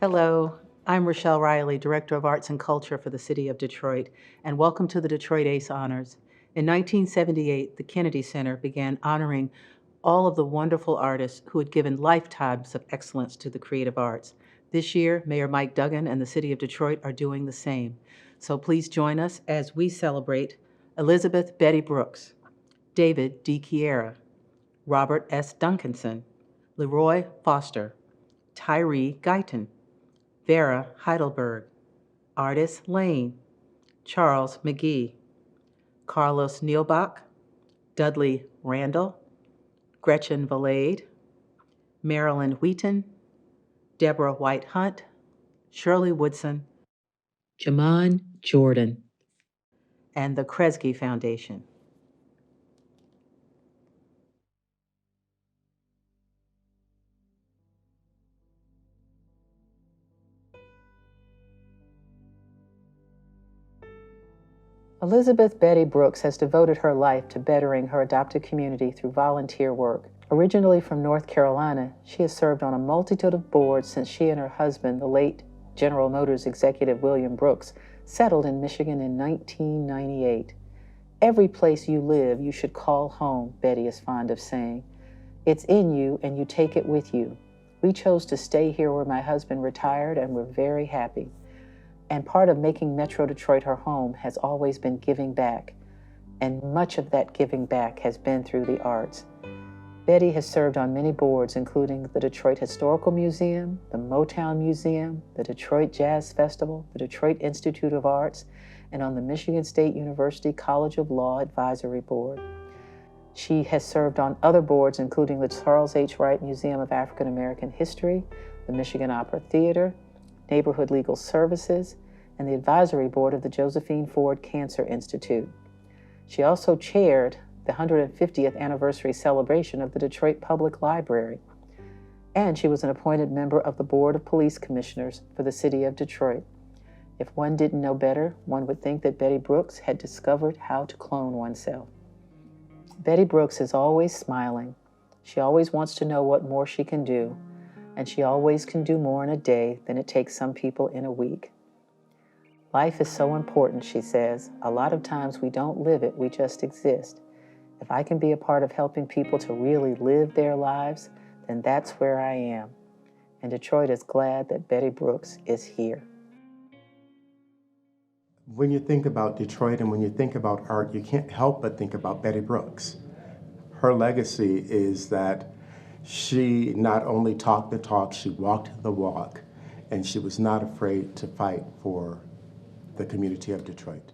Hello, I'm Rochelle Riley, Director of Arts and Culture for the City of Detroit, and welcome to the Detroit ACE Honors. In 1978, the Kennedy Center began honoring all of the wonderful artists who had given lifetimes of excellence to the creative arts. This year, Mayor Mike Duggan and the City of Detroit are doing the same. So please join us as we celebrate Elizabeth Betty Brooks, David DICHIERA, Robert S. Duncanson, LEROY Foster, Tyree Guyton, Vera Heidelberg, Artis Lane, Charles McGee, Carlos Nealbach, Dudley Randall, Gretchen Valade, Marilyn Wheaton, Deborah White Hunt, Shirley Woodson, Jamon Jordan, and the Kresge Foundation. Elizabeth Betty Brooks has devoted her life to bettering her adopted community through volunteer work. Originally from North Carolina, she has served on a multitude of boards since she and her husband, the late General Motors executive William Brooks, settled in Michigan in 1998. Every place you live, you should call home, Betty is fond of saying. It's in you and you take it with you. We chose to stay here where my husband retired and we're very happy. And part of making Metro Detroit her home has always been giving back. And much of that giving back has been through the arts. Betty has served on many boards, including the Detroit Historical Museum, the Motown Museum, the Detroit Jazz Festival, the Detroit Institute of Arts, and on the Michigan State University College of Law Advisory Board. She has served on other boards, including the Charles H. Wright Museum of African American History, the Michigan Opera Theater, Neighborhood Legal Services, and the advisory board of the Josephine Ford Cancer Institute. She also chaired the 150th anniversary celebration of the Detroit Public Library, and she was an appointed member of the Board of Police Commissioners for the City of Detroit. If one didn't know better, one would think that Betty Brooks had discovered how to clone oneself. Betty Brooks is always smiling. She always wants to know what more she can do, and she always can do more in a day than it takes some people in a week. Life is so important, she says. A lot of times we don't live it, we just exist. If I can be a part of helping people to really live their lives, then that's where I am. And Detroit is glad that Betty Brooks is here. When you think about Detroit and when you think about art, you can't help but think about Betty Brooks. Her legacy is that she not only talked the talk, she walked the walk, and she was not afraid to fight for the community of Detroit.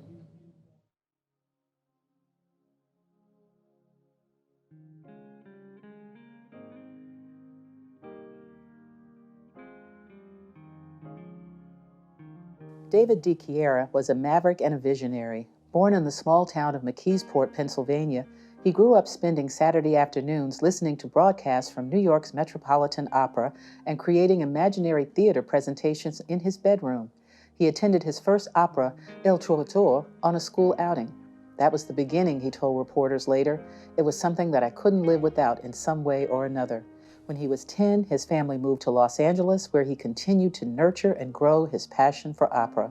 David DICHIERA was a maverick and a visionary. Born in the small town of McKeesport, Pennsylvania, he grew up spending Saturday afternoons listening to broadcasts from New York's Metropolitan Opera and creating imaginary theater presentations in his bedroom. He attended his first opera, Il Trovatore, on a school outing. That was the beginning, he told reporters later. It was something that I couldn't live without in some way or another. When he was 10, his family moved to Los Angeles, where he continued to nurture and grow his passion for opera.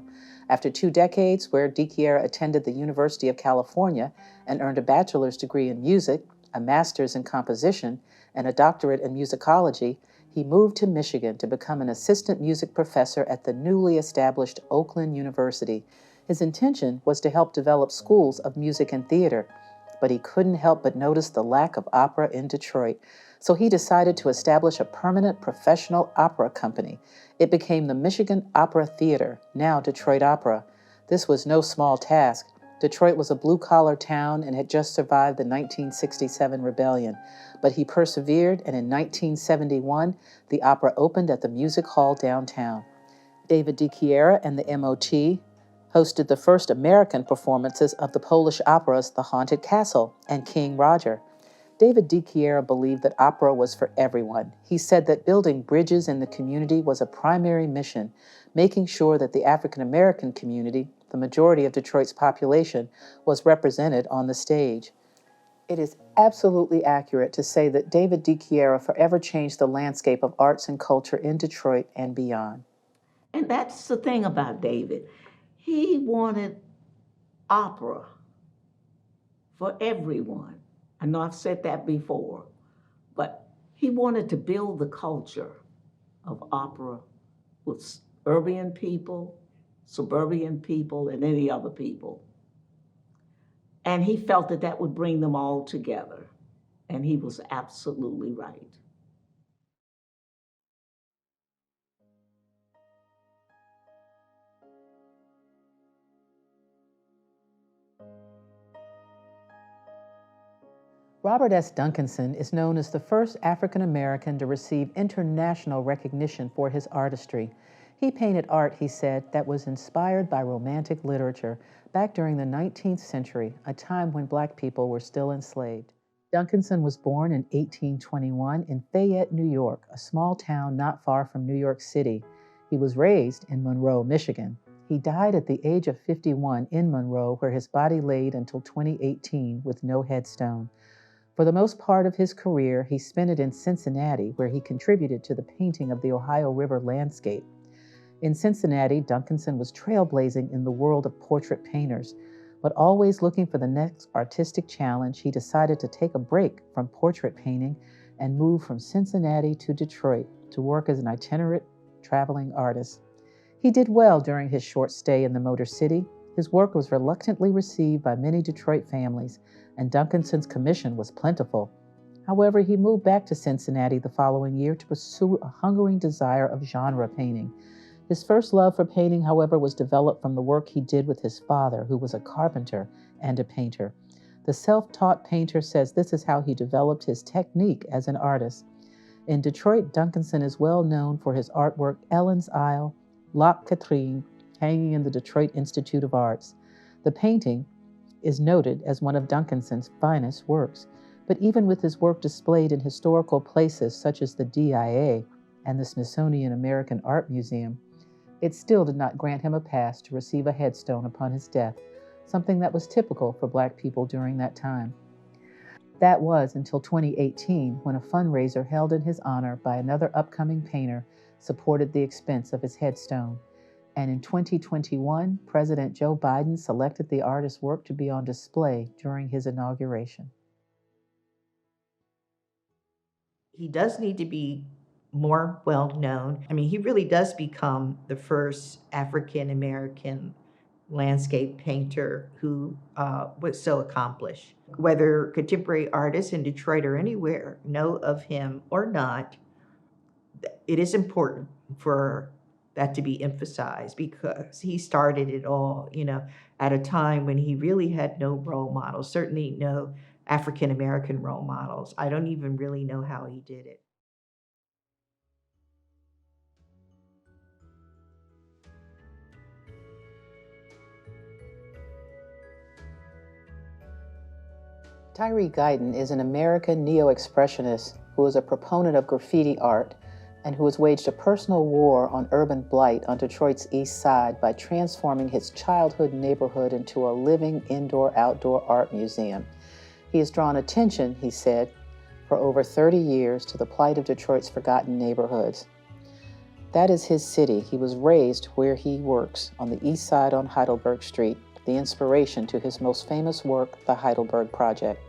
After 2 decades, where DICHIERA attended the University of California and earned a bachelor's degree in music, a master's in composition, and a doctorate in musicology, he moved to Michigan to become an assistant music professor at the newly established Oakland University. His intention was to help develop schools of music and theater, but he couldn't help but notice the lack of opera in Detroit. So he decided to establish a permanent professional opera company. It became the Michigan Opera Theater, now Detroit Opera. This was no small task. Detroit was a blue-collar town and had just survived the 1967 rebellion. But he persevered, and in 1971, the opera opened at the Music Hall downtown. David DICHIERA and the MOT hosted the first American performances of the Polish operas The Haunted Castle and King Roger. David DICHIERA believed that opera was for everyone. He said that building bridges in the community was a primary mission, making sure that the African American community, the majority of Detroit's population, was represented on the stage. It is absolutely accurate to say that David DICHIERA forever changed the landscape of arts and culture in Detroit and beyond. And that's the thing about David. He wanted opera for everyone. I know I've said that before, but he wanted to build the culture of opera with urban people, suburban people, and any other people. And he felt that that would bring them all together. And he was absolutely right. Robert S. Duncanson is known as the first African American to receive international recognition for his artistry. He painted art, he said, that was inspired by romantic literature back during the 19th century, a time when Black people were still enslaved. Duncanson was born in 1821 in Fayette, New York, a small town not far from New York City. He was raised in Monroe, Michigan. He died at the age of 51 in Monroe, where his body laid until 2018 with no headstone. For the most part of his career, he spent it in Cincinnati, where he contributed to the painting of the Ohio River landscape. In Cincinnati, Duncanson was trailblazing in the world of portrait painters, but always looking for the next artistic challenge, he decided to take a break from portrait painting and move from Cincinnati to Detroit to work as an itinerant traveling artist. He did well during his short stay in the Motor City. His work was reluctantly received by many Detroit families, and Duncanson's commission was plentiful. However, he moved back to Cincinnati the following year to pursue a hungering desire of genre painting. His first love for painting, however, was developed from the work he did with his father, who was a carpenter and a painter. The self-taught painter says this is how he developed his technique as an artist. In Detroit, Duncanson is well known for his artwork Ellen's Isle, Lac Catherine, hanging in the Detroit Institute of Arts. The painting is noted as one of Duncanson's finest works, but even with his work displayed in historical places such as the DIA and the Smithsonian American Art Museum, it still did not grant him a pass to receive a headstone upon his death, something that was typical for Black people during that time. That was until 2018, when a fundraiser held in his honor by another upcoming painter supported the expense of his headstone. And in 2021, President Joe Biden selected the artist's work to be on display during his inauguration. He does need to be more well known. I mean, he really does become the first African American landscape painter who was so accomplished. Whether contemporary artists in Detroit or anywhere know of him or not, it is important for that to be emphasized because he started it all, at a time when he really had no role models, certainly no African American role models. I don't even really know how he did it. Tyree Guyton is an American neo-expressionist who is a proponent of graffiti art and who has waged a personal war on urban blight on Detroit's East Side by transforming his childhood neighborhood into a living indoor-outdoor art museum. He has drawn attention, he said, for over 30 years to the plight of Detroit's forgotten neighborhoods. That is his city. He was raised where he works, on the East Side on Heidelberg Street, the inspiration to his most famous work, the Heidelberg Project.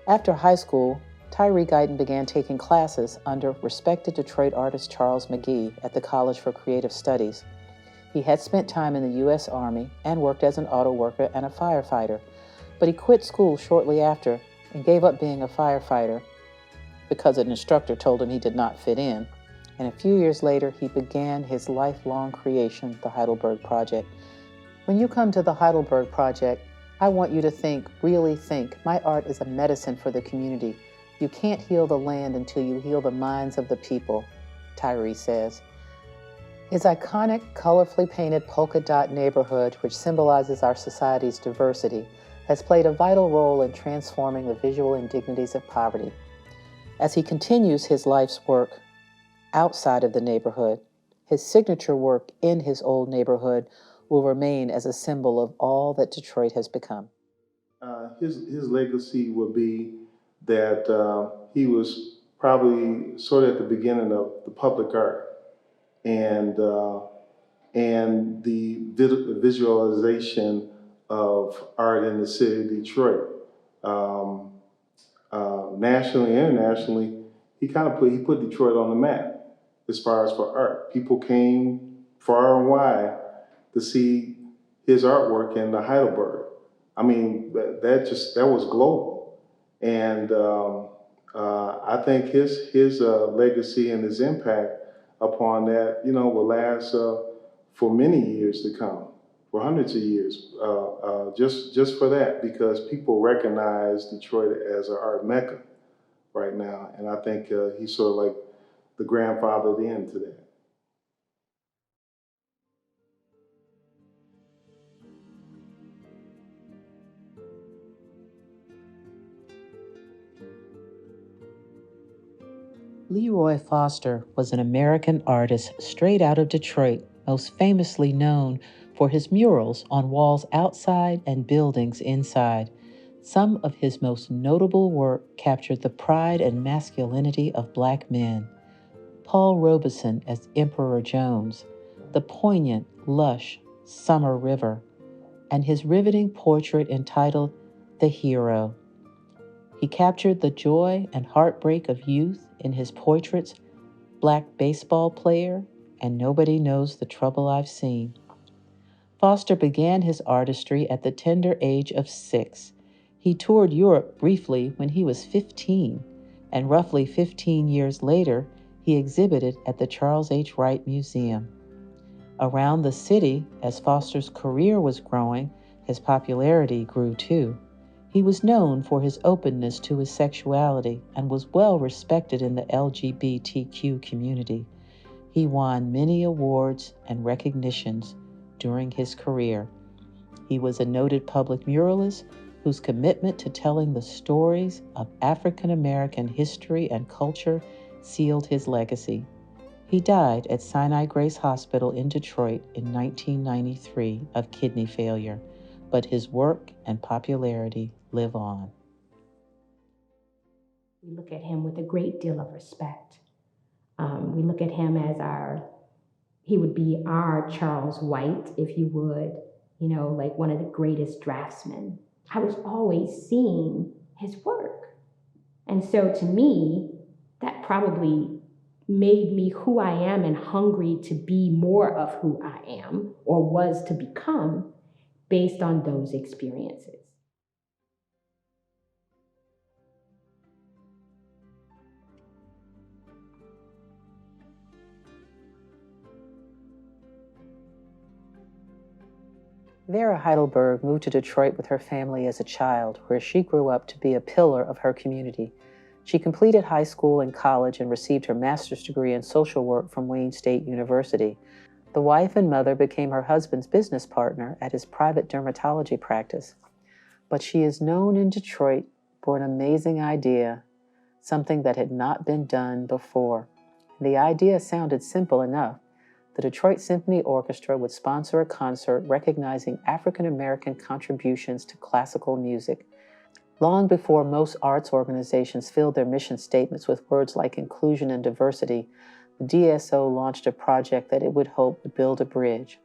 After high school, Tyree Guyton began taking classes under respected Detroit artist Charles McGee at the College for Creative Studies. He had spent time in the U.S. Army and worked as an auto worker and a firefighter, but he quit school shortly after and gave up being a firefighter because an instructor told him he did not fit in. And a few years later, he began his lifelong creation, the Heidelberg Project. When you come to the Heidelberg Project, I want you to think, really think, my art is a medicine for the community. You can't heal the land until you heal the minds of the people, Tyree says. His iconic, colorfully painted polka dot neighborhood, which symbolizes our society's diversity, has played a vital role in transforming the visual indignities of poverty. As he continues his life's work outside of the neighborhood, his signature work in his old neighborhood will remain as a symbol of all that Detroit has become. His legacy will be that he was probably sort of at the beginning of the public art. And and the visualization of art in the city of Detroit. Um, Nationally and internationally, he put Detroit on the map as far as for art. People came far and wide to see his artwork in the Heidelberg. I mean, that was global, and I think his legacy and his impact upon that, will last for many years to come, for hundreds of years, just for that, because people recognize Detroit as an art mecca right now, and I think he's sort of like the grandfather then to that. LEROY Foster was an American artist straight out of Detroit, most famously known for his murals on walls outside and buildings inside. Some of his most notable work captured the pride and masculinity of Black men. Paul Robeson as Emperor Jones, the poignant, lush Summer River, and his riveting portrait entitled The Hero. He captured the joy and heartbreak of youth in his portraits, Black Baseball Player and Nobody Knows the Trouble I've Seen. Foster began his artistry at the tender age of 6. He toured Europe briefly when he was 15, and roughly 15 years later, he exhibited at the Charles H. Wright Museum. Around the city, as Foster's career was growing, his popularity grew too. He was known for his openness to his sexuality and was well respected in the LGBTQ community. He won many awards and recognitions during his career. He was a noted public muralist whose commitment to telling the stories of African American history and culture sealed his legacy. He died at Sinai Grace Hospital in Detroit in 1993 of kidney failure, but his work and popularity live on. We look at him with a great deal of respect. We look at him as he would be our Charles Wright, if you would, like one of the greatest draftsmen. I was always seeing his work. And so to me, that probably made me who I am and hungry to be more of who I am or was to become based on those experiences. Vera Heidelberg moved to Detroit with her family as a child, where she grew up to be a pillar of her community. She completed high school and college and received her master's degree in social work from Wayne State University. The wife and mother became her husband's business partner at his private dermatology practice. But she is known in Detroit for an amazing idea, something that had not been done before. The idea sounded simple enough. The Detroit Symphony Orchestra would sponsor a concert recognizing African American contributions to classical music. Long before most arts organizations filled their mission statements with words like inclusion and diversity, the DSO launched a project that it would hope would build a bridge.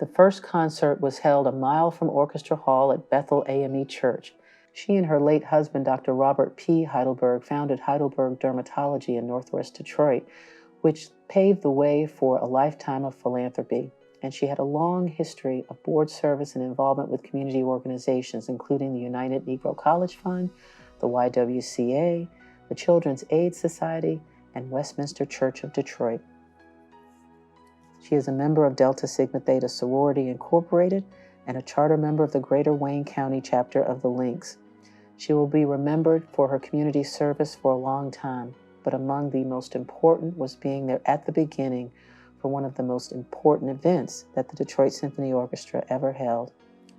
The first concert was held a mile from Orchestra Hall at Bethel AME Church. She and her late husband, Dr. Robert P. Heidelberg, founded Heidelberg Dermatology in Northwest Detroit, which paved the way for a lifetime of philanthropy. And she had a long history of board service and involvement with community organizations, including the United Negro College Fund, the YWCA, the Children's Aid Society, and Westminster Church of Detroit. She is a member of Delta Sigma Theta Sorority Incorporated and a charter member of the Greater Wayne County chapter of the Lynx. She will be remembered for her community service for a long time, but among the most important was being there at the beginning for one of the most important events that the Detroit Symphony Orchestra ever held,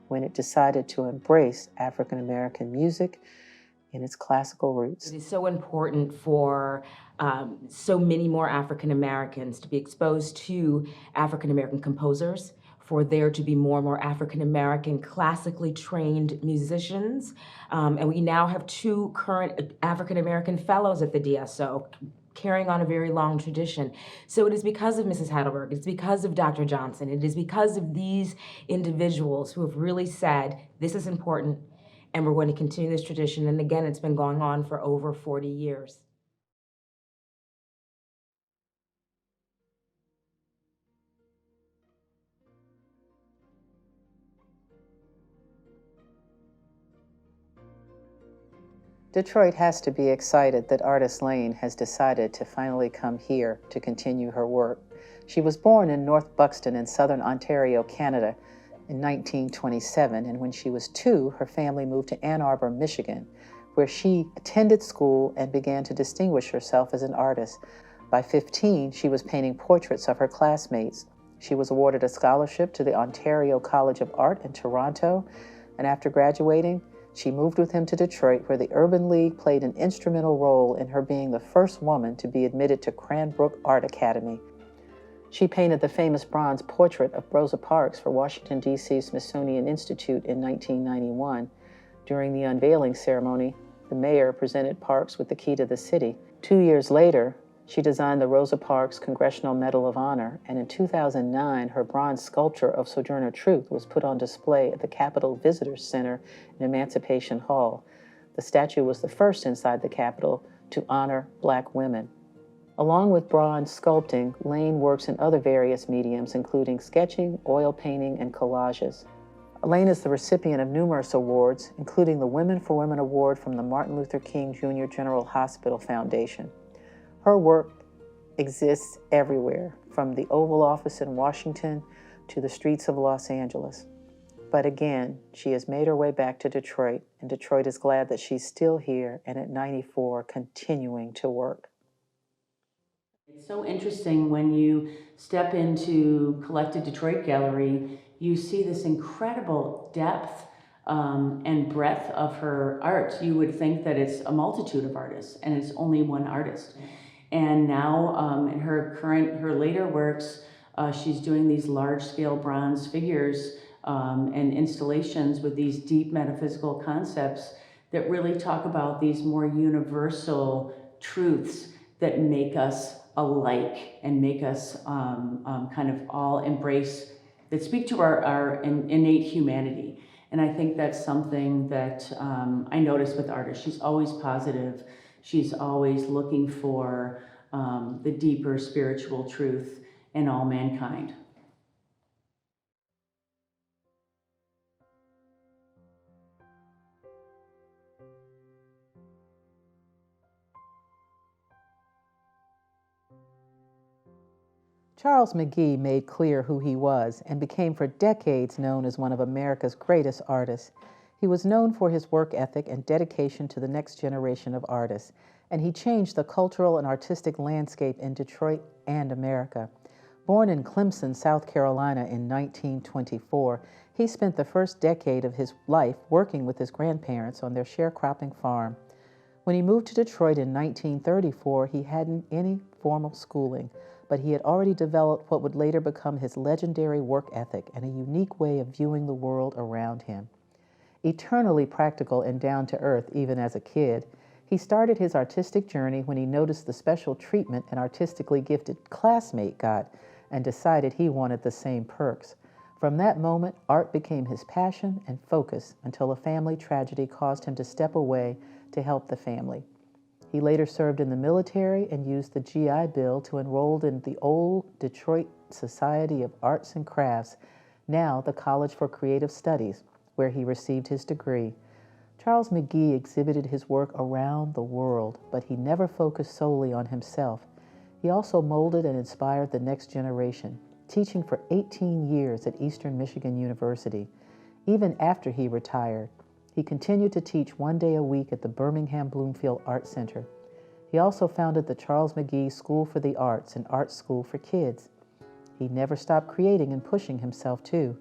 when it decided to embrace African American music in its classical roots. It is so important for so many more African Americans to be exposed to African American composers, for there to be more and more African American classically trained musicians. And we now have 2 current African American fellows at the DSO, carrying on a very long tradition. So it is because of Mrs. Heidelberg, it's because of Dr. Johnson, it is because of these individuals who have really said, this is important, and we're going to continue this tradition. And again, it's been going on for over 40 years. Detroit has to be excited that artist Lane has decided to finally come here to continue her work. She was born in North Buxton in southern Ontario, Canada in 1927, and when she was 2, her family moved to Ann Arbor, Michigan, where she attended school and began to distinguish herself as an artist. By 15, she was painting portraits of her classmates. She was awarded a scholarship to the Ontario College of Art in Toronto, and after graduating, she moved with him to Detroit, where the Urban League played an instrumental role in her being the first woman to be admitted to Cranbrook Art Academy. She painted the famous bronze portrait of Rosa Parks for Washington, D.C. Smithsonian Institute in 1991. During the unveiling ceremony, the mayor presented Parks with the key to the city. 2 years later, she designed the Rosa Parks Congressional Medal of Honor, and in 2009, her bronze sculpture of Sojourner Truth was put on display at the Capitol Visitors Center in Emancipation Hall. The statue was the first inside the Capitol to honor Black women. Along with bronze sculpting, Lane works in other various mediums, including sketching, oil painting, and collages. Lane is the recipient of numerous awards, including the Women for Women Award from the Martin Luther King Jr. General Hospital Foundation. Her work exists everywhere, from the Oval Office in Washington to the streets of Los Angeles. But again, she has made her way back to Detroit, and Detroit is glad that she's still here and at 94 continuing to work. It's so interesting when you step into Collected Detroit Gallery, you see this incredible depth and breadth of her art. You would think that it's a multitude of artists, and it's only one artist. And now in her later works, she's doing these large-scale bronze figures and installations with these deep metaphysical concepts that really talk about these more universal truths that make us alike and make us kind of all embrace, that speak to our innate humanity. And I think that's something that I notice with artists. She's always positive. She's always looking for the deeper spiritual truth in all mankind. Charles McGee made clear who he was and became for decades known as one of America's greatest artists. He was known for his work ethic and dedication to the next generation of artists, and he changed the cultural and artistic landscape in Detroit and America. Born in Clemson, South Carolina in 1924, he spent the first decade of his life working with his grandparents on their sharecropping farm. When he moved to Detroit in 1934, he hadn't any formal schooling, but he had already developed what would later become his legendary work ethic and a unique way of viewing the world around him. Eternally practical and down to earth even as a kid, he started his artistic journey when he noticed the special treatment an artistically gifted classmate got and decided he wanted the same perks. From that moment, art became his passion and focus until a family tragedy caused him to step away to help the family. He later served in the military and used the GI Bill to enroll in the old Detroit Society of Arts and Crafts, now the College for Creative Studies, where he received his degree. Charles McGee exhibited his work around the world, but he never focused solely on himself. He also molded and inspired the next generation, teaching for 18 years at Eastern Michigan University. Even after he retired, he continued to teach 1 day a week at the Birmingham Bloomfield Art Center. He also founded the Charles McGee School for the Arts and Art School for Kids. He never stopped creating and pushing himself, too.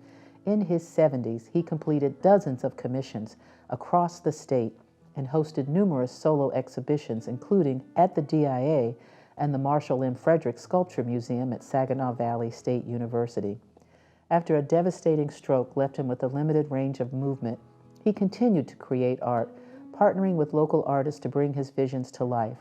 In his 70s, he completed dozens of commissions across the state and hosted numerous solo exhibitions, including at the DIA and the Marshall M. Frederick Sculpture Museum at Saginaw Valley State University. After a devastating stroke left him with a limited range of movement, he continued to create art, partnering with local artists to bring his visions to life.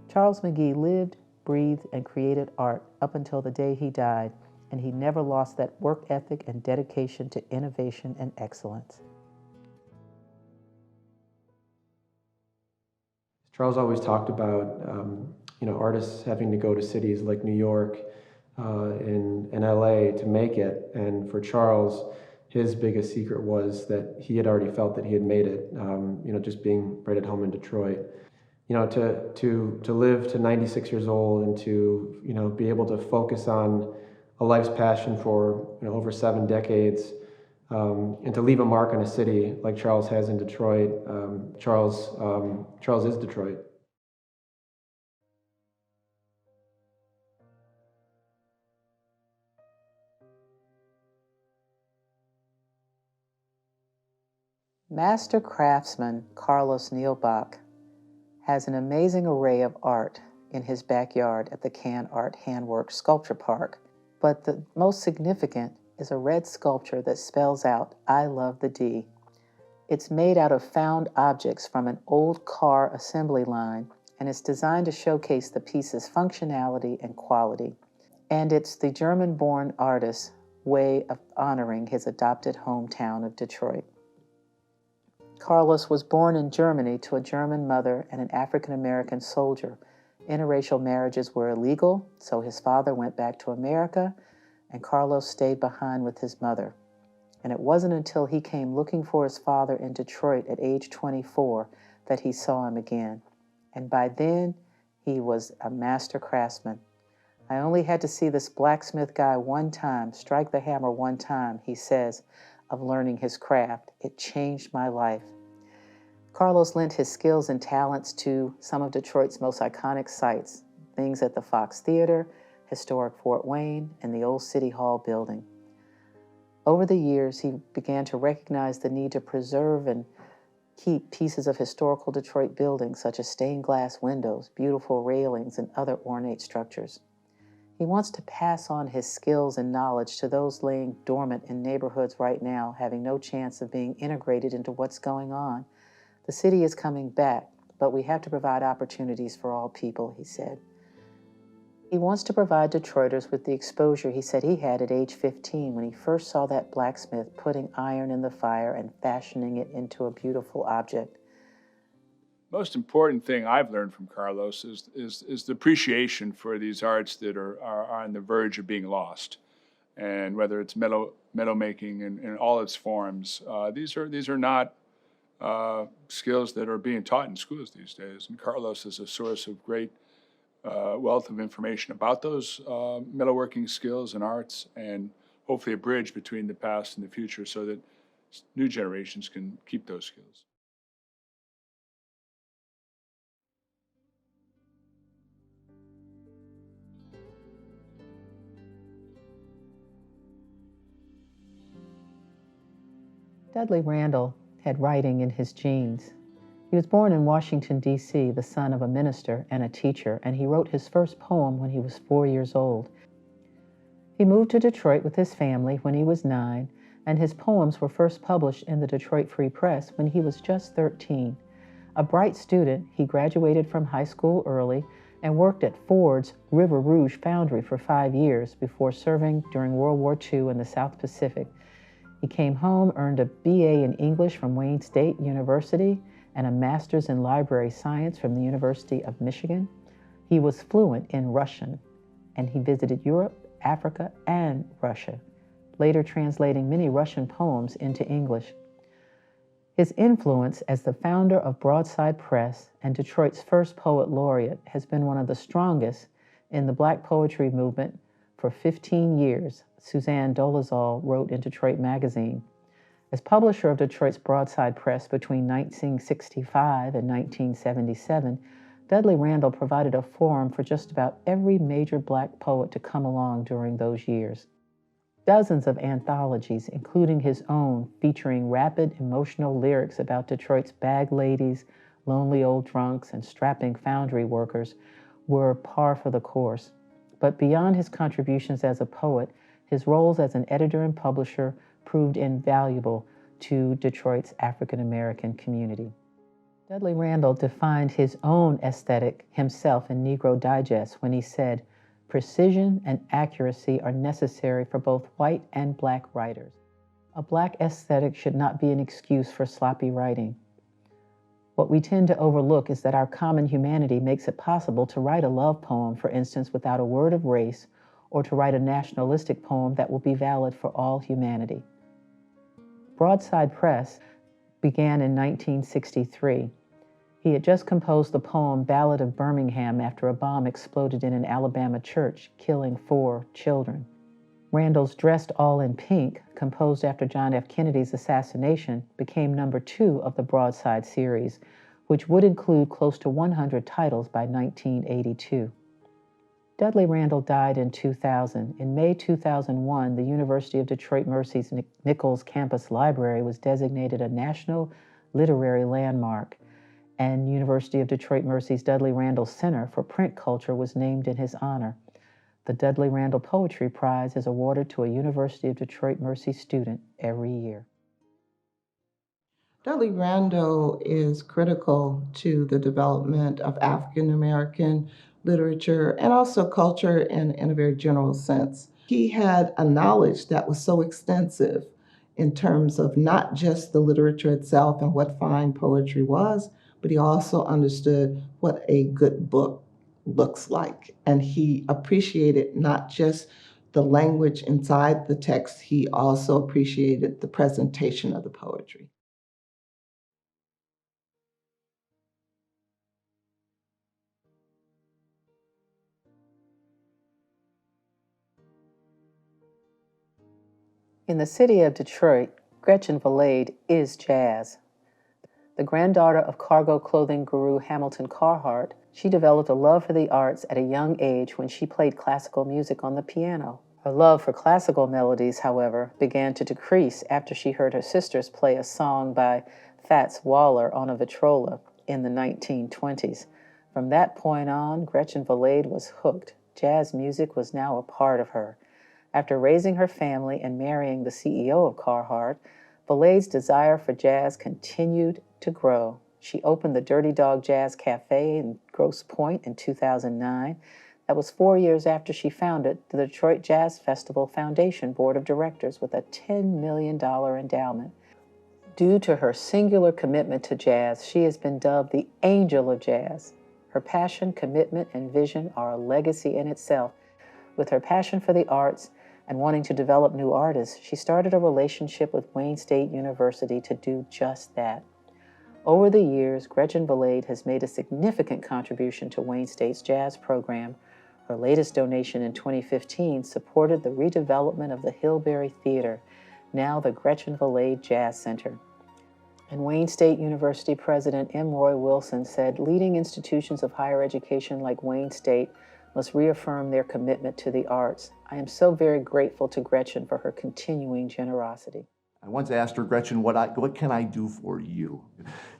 Charles McGee lived, breathed, and created art up until the day he died, and he never lost that work ethic and dedication to innovation and excellence. Charles always talked about, artists having to go to cities like New York and LA to make it. And for Charles, his biggest secret was that he had already felt that he had made it, just being right at home in Detroit. To live to 96 years old and to, be able to focus on a life's passion for, over 7 decades, and to leave a mark on a city like Charles has in Detroit. Charles is Detroit. Master craftsman Carlos Neal has an amazing array of art in his backyard at the Can Art Handwork Sculpture Park, but the most significant is a red sculpture that spells out, "I love the D." It's made out of found objects from an old car assembly line, and it's designed to showcase the piece's functionality and quality. And it's the German-born artist's way of honoring his adopted hometown of Detroit. Carlos was born in Germany to a German mother and an African-American soldier. Interracial marriages were illegal, so his father went back to America, and Carlos stayed behind with his mother. And it wasn't until he came looking for his father in Detroit at age 24 that he saw him again. And by then, he was a master craftsman. "I only had to see this blacksmith guy one time, strike the hammer one time," he says, of learning his craft. "It changed my life." Carlos lent his skills and talents to some of Detroit's most iconic sites, things at the Fox Theater, historic Fort Wayne, and the old City Hall building. Over the years, he began to recognize the need to preserve and keep pieces of historical Detroit buildings, such as stained glass windows, beautiful railings, and other ornate structures. He wants to pass on his skills and knowledge to those laying dormant in neighborhoods right now, having no chance of being integrated into what's going on. "The city is coming back, but we have to provide opportunities for all people," he said. He wants to provide Detroiters with the exposure he said he had at age 15 when he first saw that blacksmith putting iron in the fire and fashioning it into a beautiful object. Most important thing I've learned from Carlos is the appreciation for these arts that are on the verge of being lost. And whether it's metal making in all its forms, these are not skills that are being taught in schools these days. And Carlos is a source of great wealth of information about those metalworking skills and arts, and hopefully a bridge between the past and the future so that new generations can keep those skills. Dudley Randall had writing in his genes. He was born in Washington, D.C., the son of a minister and a teacher, and he wrote his first poem when he was 4 years old. He moved to Detroit with his family when he was 9, and his poems were first published in the Detroit Free Press when he was just 13. A bright student, he graduated from high school early and worked at Ford's River Rouge foundry for 5 years before serving during World War II in the South Pacific. He came home, earned a BA in English from Wayne State University and a master's in library science from the University of Michigan. He was fluent in Russian, and he visited Europe, Africa, and Russia, later translating many Russian poems into English. His influence as the founder of Broadside Press and Detroit's first poet laureate has been one of the strongest in the Black poetry movement for 15 years, Suzanne Dolezal wrote in Detroit Magazine. As publisher of Detroit's Broadside Press between 1965 and 1977, Dudley Randall provided a forum for just about every major Black poet to come along during those years. Dozens of anthologies, including his own, featuring rapid, emotional lyrics about Detroit's bag ladies, lonely old drunks, and strapping foundry workers, were par for the course. But beyond his contributions as a poet, his roles as an editor and publisher proved invaluable to Detroit's African American community. Dudley Randall defined his own aesthetic himself in Negro Digest when he said, "Precision and accuracy are necessary for both white and black writers. A black aesthetic should not be an excuse for sloppy writing." What we tend to overlook is that our common humanity makes it possible to write a love poem, for instance, without a word of race, or to write a nationalistic poem that will be valid for all humanity. Broadside Press began in 1963. He had just composed the poem Ballad of Birmingham after a bomb exploded in an Alabama church, killing 4 children. Randall's Dressed All in Pink, composed after John F. Kennedy's assassination, became number 2 of the Broadside series, which would include close to 100 titles by 1982. Dudley Randall died in 2000. In May 2001, the University of Detroit Mercy's Nichols Campus Library was designated a National Literary Landmark, and University of Detroit Mercy's Dudley Randall Center for Print Culture was named in his honor. The Dudley Randall Poetry Prize is awarded to a University of Detroit Mercy student every year. Dudley Randall is critical to the development of African American literature and also culture in a very general sense. He had a knowledge that was so extensive in terms of not just the literature itself and what fine poetry was, but he also understood what a good book looks like. And he appreciated not just the language inside the text, he also appreciated the presentation of the poetry. In the city of Detroit, Gretchen Valade is jazz. The granddaughter of cargo clothing guru Hamilton Carhart, she developed a love for the arts at a young age when she played classical music on the piano. Her love for classical melodies, however, began to decrease after she heard her sisters play a song by Fats Waller on a Victrola in the 1920s. From that point on, Gretchen Valade was hooked. Jazz music was now a part of her. After raising her family and marrying the CEO of Carhart, Valade's desire for jazz continued to grow. She opened the Dirty Dog Jazz Cafe in Grosse Pointe in 2009. That was 4 years after she founded the Detroit Jazz Festival Foundation Board of Directors with a $10 million endowment. Due to her singular commitment to jazz, she has been dubbed the Angel of Jazz. Her passion, commitment, and vision are a legacy in itself. With her passion for the arts and wanting to develop new artists, she started a relationship with Wayne State University to do just that. Over the years, Gretchen Valade has made a significant contribution to Wayne State's jazz program. Her latest donation in 2015 supported the redevelopment of the Hillberry Theater, now the Gretchen Valade Jazz Center. And Wayne State University President M. Roy Wilson said, "Leading institutions of higher education like Wayne State must reaffirm their commitment to the arts. I am so very grateful to Gretchen for her continuing generosity." I once asked her, "Gretchen, what can I do for you?"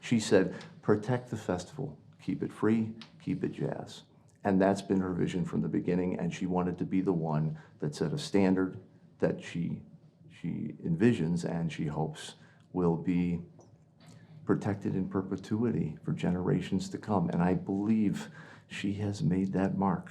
She said, "Protect the festival, keep it free, keep it jazz." And that's been her vision from the beginning, and she wanted to be the one that set a standard that she envisions and she hopes will be protected in perpetuity for generations to come. And I believe she has made that mark.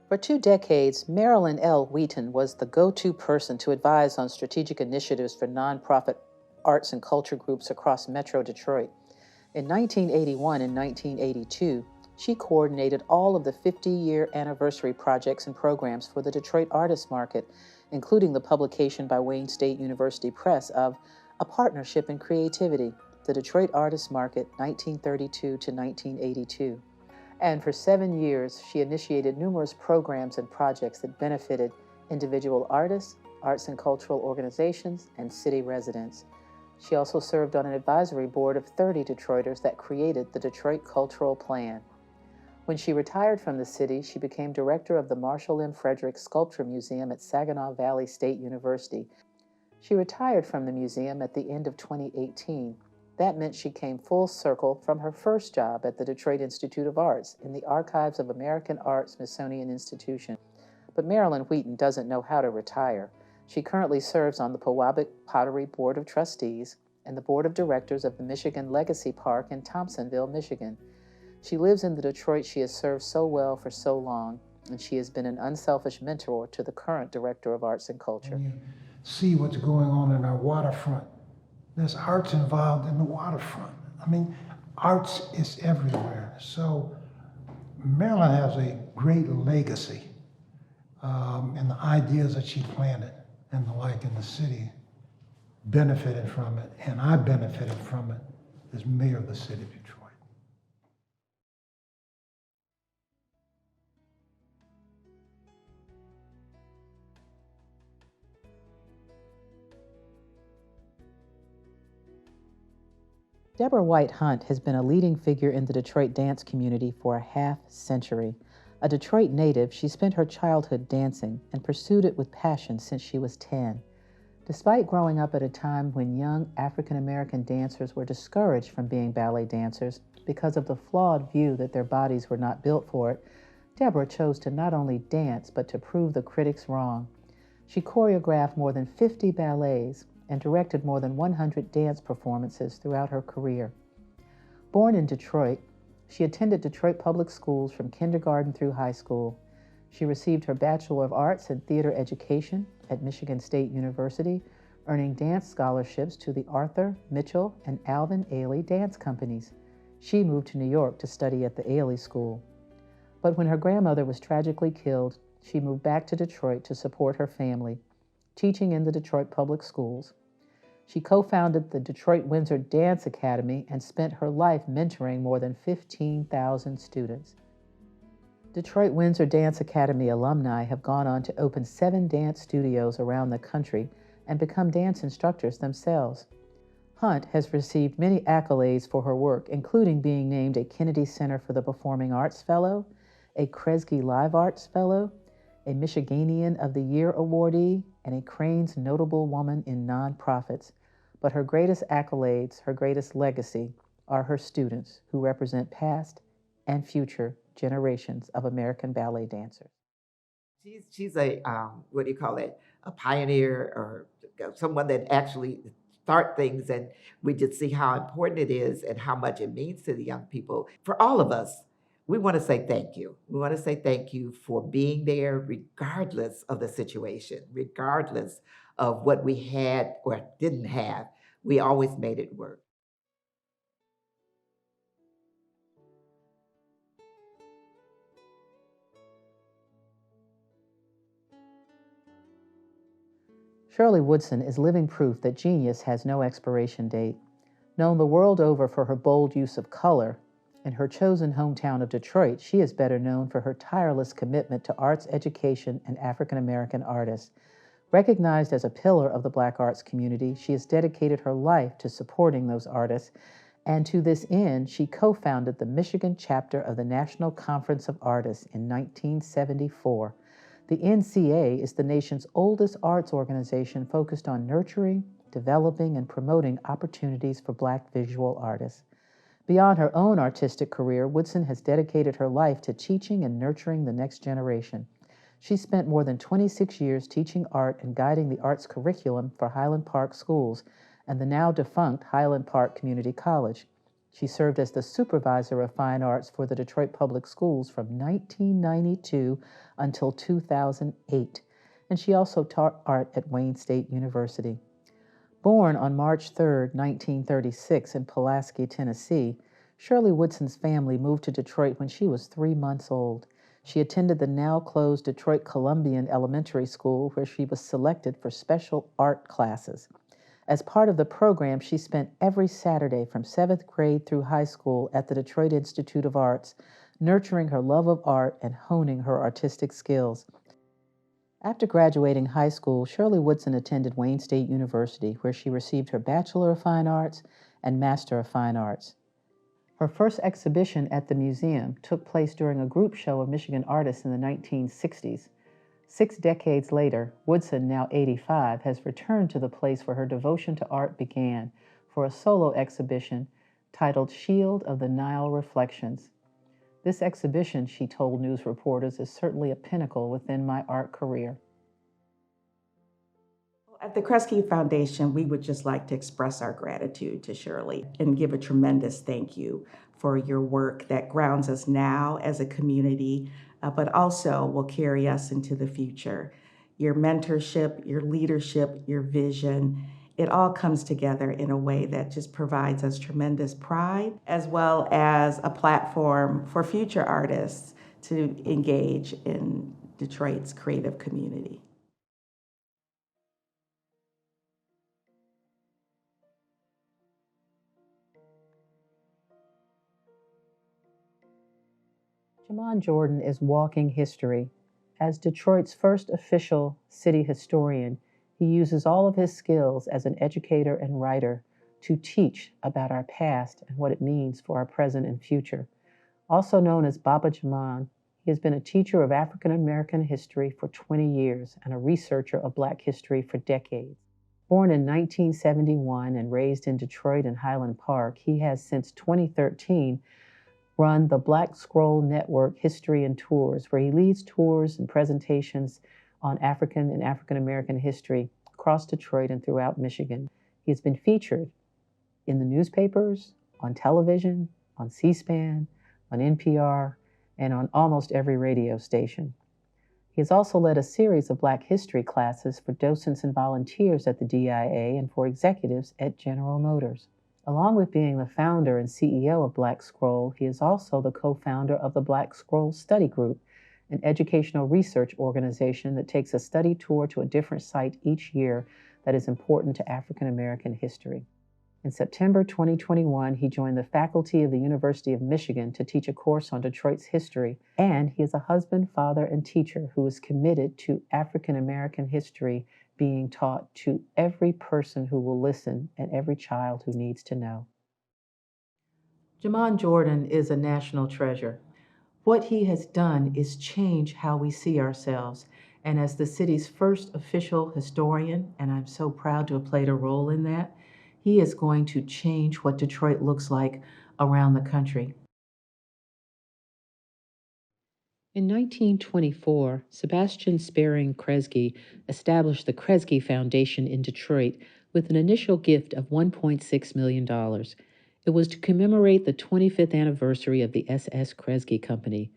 For 2 decades, Marilyn L. Wheaton was the go-to person to advise on strategic initiatives for nonprofit arts and culture groups across Metro Detroit. In 1981 and 1982, she coordinated all of the 50-year anniversary projects and programs for the Detroit Artists Market, including the publication by Wayne State University Press of A Partnership in Creativity, the Detroit Artists Market, 1932 to 1982. And for 7 years, she initiated numerous programs and projects that benefited individual artists, arts and cultural organizations, and city residents. She also served on an advisory board of 30 Detroiters that created the Detroit Cultural Plan. When she retired from the city, she became director of the Marshall M. Frederick Sculpture Museum at Saginaw Valley State University. She retired from the museum at the end of 2018. That meant she came full circle from her first job at the Detroit Institute of Arts in the Archives of American Art Smithsonian Institution. But Marilyn Wheaton doesn't know how to retire. She currently serves on the Pewabic Pottery Board of Trustees and the Board of Directors of the Michigan Legacy Park in Thompsonville, Michigan. She lives in the Detroit she has served so well for so long, and she has been an unselfish mentor to the current Director of Arts and Culture. And you see what's going on in our waterfront. There's arts involved in the waterfront. I mean, arts is everywhere. So Maryland has a great legacy and the ideas that she planted and the like in the city benefited from it, and I benefited from it as mayor of the city of Detroit. Deborah White Hunt has been a leading figure in the Detroit dance community for a half-century. A Detroit native, she spent her childhood dancing and pursued it with passion since she was 10. Despite growing up at a time when young African-American dancers were discouraged from being ballet dancers because of the flawed view that their bodies were not built for it, Deborah chose to not only dance but to prove the critics wrong. She choreographed more than 50 ballets and directed more than 100 dance performances throughout her career. Born in Detroit, she attended Detroit public schools from kindergarten through high school. She received her Bachelor of Arts in Theater Education at Michigan State University, earning dance scholarships to the Arthur, Mitchell, and Alvin Ailey dance companies. She moved to New York to study at the Ailey School. But when her grandmother was tragically killed, she moved back to Detroit to support her family, teaching in the Detroit public schools. She co-founded the Detroit Windsor Dance Academy and spent her life mentoring more than 15,000 students. Detroit Windsor Dance Academy alumni have gone on to open 7 dance studios around the country and become dance instructors themselves. Hunt has received many accolades for her work, including being named a Kennedy Center for the Performing Arts Fellow, a Kresge Live Arts Fellow, a Michiganian of the Year awardee, and a Crane's Notable Woman in Nonprofits. But her greatest accolades, her greatest legacy, are her students who represent past and future generations of American ballet dancers. She's a, what do you call it, a pioneer or someone that actually start things, and we just see how important it is and how much it means to the young people. For all of us, we want to say thank you. We want to say thank you for being there regardless of the situation, regardless of what we had or didn't have. We always made it work. Shirley Woodson is living proof that genius has no expiration date. Known the world over for her bold use of color, in her chosen hometown of Detroit, she is better known for her tireless commitment to arts education and African American artists. Recognized as a pillar of the Black arts community, she has dedicated her life to supporting those artists, and to this end, she co-founded the Michigan chapter of the National Conference of Artists in 1974. The NCA is the nation's oldest arts organization focused on nurturing, developing, and promoting opportunities for Black visual artists. Beyond her own artistic career, Woodson has dedicated her life to teaching and nurturing the next generation. She spent more than 26 years teaching art and guiding the arts curriculum for Highland Park Schools and the now defunct Highland Park Community College. She served as the supervisor of fine arts for the Detroit Public Schools from 1992 until 2008, and she also taught art at Wayne State University. Born on March 3, 1936 in Pulaski, Tennessee, Shirley Woodson's family moved to Detroit when she was 3 months old. She attended the now-closed Detroit Columbian Elementary School, where she was selected for special art classes. As part of the program, she spent every Saturday from 7th grade through high school at the Detroit Institute of Arts, nurturing her love of art and honing her artistic skills. After graduating high school, Shirley Woodson attended Wayne State University, where she received her Bachelor of Fine Arts and Master of Fine Arts. Her first exhibition at the museum took place during a group show of Michigan artists in the 1960s. 6 decades later, Woodson, now 85, has returned to the place where her devotion to art began, for a solo exhibition titled Shield of the Nile Reflections. This exhibition, she told news reporters, is certainly a pinnacle within my art career. At the Kresge Foundation, we would just like to express our gratitude to Shirley and give a tremendous thank you for your work that grounds us now as a community, but also will carry us into the future. Your mentorship, your leadership, your vision, it all comes together in a way that just provides us tremendous pride, as well as a platform for future artists to engage in Detroit's creative community. Jamon Jordan is walking history. As Detroit's first official city historian, he uses all of his skills as an educator and writer to teach about our past and what it means for our present and future. Also known as Baba Jamon, he has been a teacher of African American history for 20 years and a researcher of Black history for decades. Born in 1971 and raised in Detroit and Highland Park, he has since 2013 run the Black Scroll Network History and Tours, where he leads tours and presentations on African and African American history across Detroit and throughout Michigan. He has been featured in the newspapers, on television, on C-SPAN, on NPR, and on almost every radio station. He has also led a series of Black history classes for docents and volunteers at the DIA and for executives at General Motors. Along with being the founder and CEO of Black Scroll, he is also the co-founder of the Black Scroll Study Group, an educational research organization that takes a study tour to a different site each year that is important to African American history. In September 2021, he joined the faculty of the University of Michigan to teach a course on Detroit's history, and he is a husband, father, and teacher who is committed to African American history being taught to every person who will listen and every child who needs to know. Jamon Jordan is a national treasure. What he has done is change how we see ourselves, and as the city's first official historian, and I'm so proud to have played a role in that, he is going to change what Detroit looks like around the country. In 1924, Sebastian Sparing Kresge established the Kresge Foundation in Detroit with an initial gift of $1.6 million. It was to commemorate the 25th anniversary of the S.S. Kresge Company.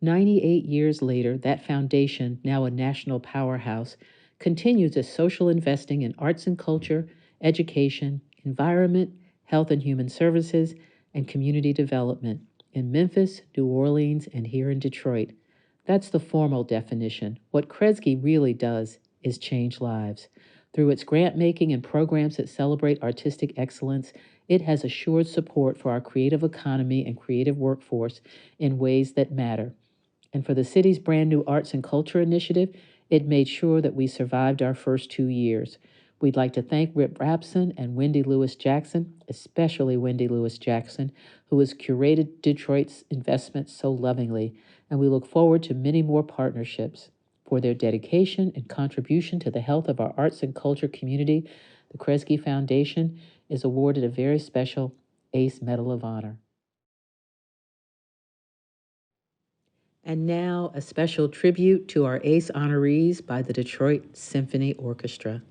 98 years later, that foundation, now a national powerhouse, continues its social investing in arts and culture, education, environment, health and human services, and community development in Memphis, New Orleans, and here in Detroit. That's the formal definition. What Kresge really does is change lives. Through its grant making and programs that celebrate artistic excellence, it has assured support for our creative economy and creative workforce in ways that matter. And for the city's brand new Arts and Culture Initiative, it made sure that we survived our first 2 years. We'd like to thank Rip Rapson and Wendy Lewis Jackson, especially Wendy Lewis Jackson, who has curated Detroit's investments so lovingly, and we look forward to many more partnerships. For their dedication and contribution to the health of our arts and culture community, the Kresge Foundation is awarded a very special ACE Medal of Honor. And now, a special tribute to our ACE honorees by the Detroit Symphony Orchestra.